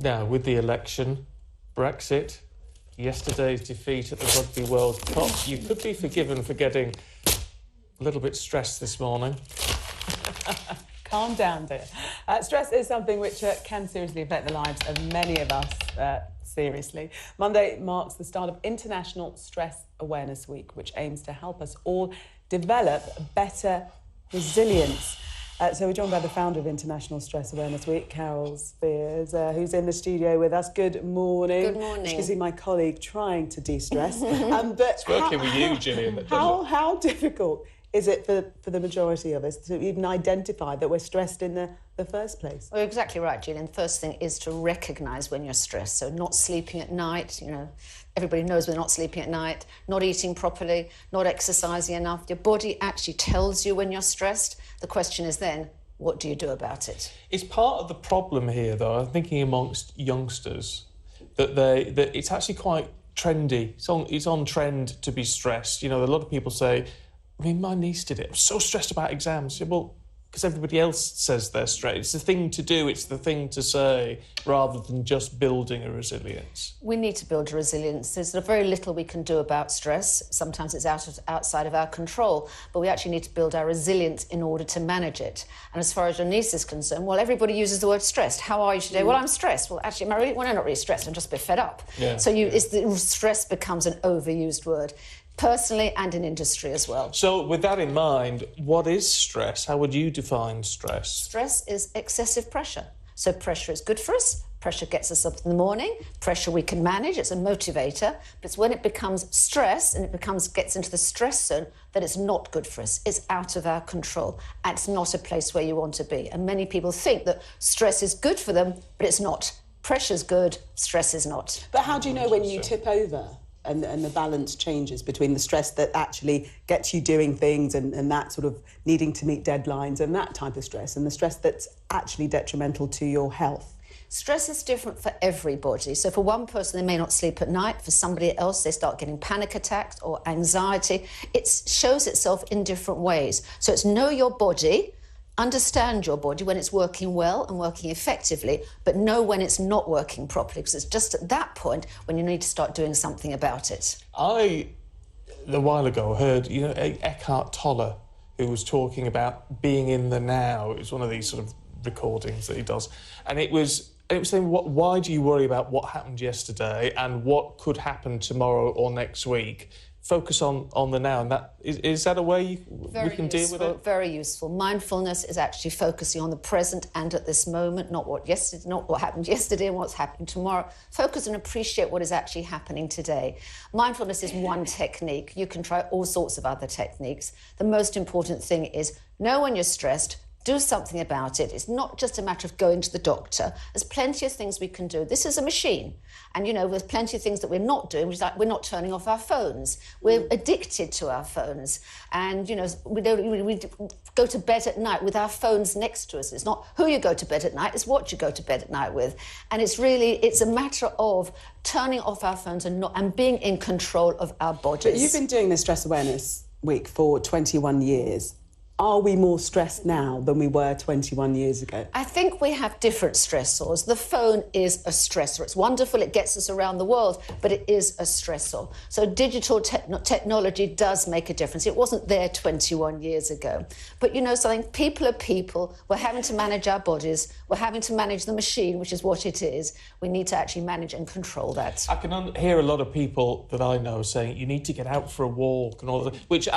Now, with the election, Brexit, yesterday's defeat at the Rugby World Cup, you could be forgiven for getting a little bit stressed this morning. Calm down, dear. Stress is something which can seriously affect the lives of many of us, seriously. Monday marks the start of International Stress Awareness Week, which aims to help us all develop better resilience. So we're joined by the founder of International Stress Awareness Week, Carole Spiers, who's in the studio with us. Good morning. Good morning. You can see my colleague trying to de-stress. But it's working with you, Gillian. How difficult is it for the majority of us to even identify that we're stressed in the first place? Well, you're exactly right, Gillian. The first thing is to recognise when you're stressed. So not sleeping at night, everybody knows we're not sleeping at night, not eating properly, not exercising enough. Your body actually tells you when you're stressed. The question is then, what do you do about it? It's part of the problem here, though, I'm thinking amongst youngsters, that it's actually quite trendy. It's on trend to be stressed. A lot of people say, my niece did it. I'm so stressed about exams. Well, because everybody else says they're stressed. It's the thing to do, it's the thing to say, rather than just building a resilience. We need to build a resilience. There's very little we can do about stress. Sometimes it's outside of our control, but we actually need to build our resilience in order to manage it. And as far as your niece is concerned, well, everybody uses the word stressed. How are you today? Well, I'm stressed. Well, actually, I'm not really stressed. I'm just a bit fed up. Yeah. So stress becomes an overused word, personally and in industry as well. So with that in mind, what is stress? How would you define stress? Stress is excessive pressure. So pressure is good for us. Pressure gets us up in the morning. Pressure we can manage. It's a motivator. But it's when it becomes stress and gets into the stress zone that it's not good for us. It's out of our control. And it's not a place where you want to be. And many people think that stress is good for them, but it's not. Pressure's good, stress is not. But how do you know when you tip over? And the balance changes between the stress that actually gets you doing things and that sort of needing to meet deadlines and that type of stress, and the stress that's actually detrimental to your health? Stress is different for everybody. So for one person, they may not sleep at night. For somebody else, they start getting panic attacks or anxiety. It shows itself in different ways. So it's know your body, understand your body when it's working well and working effectively, but know when it's not working properly, because it's just at that point when you need to start doing something about it. A while ago, heard, Eckhart Tolle, who was talking about being in the now. It was one of these sort of recordings that he does. And it was saying, why do you worry about what happened yesterday and what could happen tomorrow or next week? Focus on the now, and is that a way we can deal with it? Very useful. Mindfulness is actually focusing on the present and at this moment, not what happened yesterday and what's happening tomorrow. Focus and appreciate what is actually happening today. Mindfulness is one technique. You can try all sorts of other techniques. The most important thing is know when you're stressed. Do something about it. It's not just a matter of going to the doctor. There's plenty of things we can do. This is a machine. And, there's plenty of things that we're not doing, which is like we're not turning off our phones. We're addicted to our phones. And, we go to bed at night with our phones next to us. It's not who you go to bed at night, it's what you go to bed at night with. And it's a matter of turning off our phones and being in control of our bodies. But you've been doing this Stress Awareness Week for 21 years. Are we more stressed now than we were 21 years ago? I think we have different stressors. The phone is a stressor. It's wonderful, it gets us around the world, but it is a stressor. So digital technology does make a difference. It wasn't there 21 years ago. But something, people are people. We're having to manage our bodies. We're having to manage the machine, which is what it is. We need to actually manage and control that. I can hear a lot of people that I know saying you need to get out for a walk and all that, which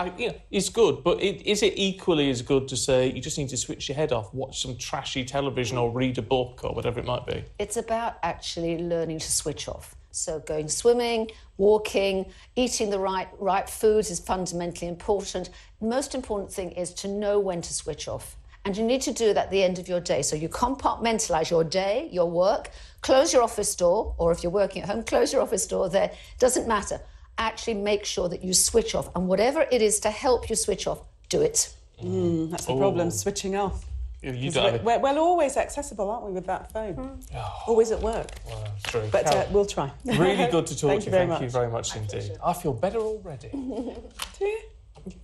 is good, but is it equally as good to say you just need to switch your head off, watch some trashy television or read a book or whatever it might be? It's about actually learning to switch off. So going swimming, walking, eating the right foods is fundamentally important. The most important thing is to know when to switch off. And you need to do that at the end of your day. So you compartmentalise your day, your work, close your office door, or if you're working at home, close your office door there. Doesn't matter. Actually make sure that you switch off. And whatever it is to help you switch off, do it. That's the problem, switching off. We're always accessible, aren't we, with that phone? Always at work. Well, that's true. But we'll try. Really good to talk to you. Thank you very much My indeed. pleasure. I feel better already. Do you?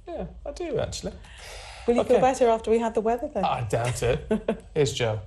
Yeah, I do actually. Will you feel better after we have the weather then? I doubt it. Here's Joe.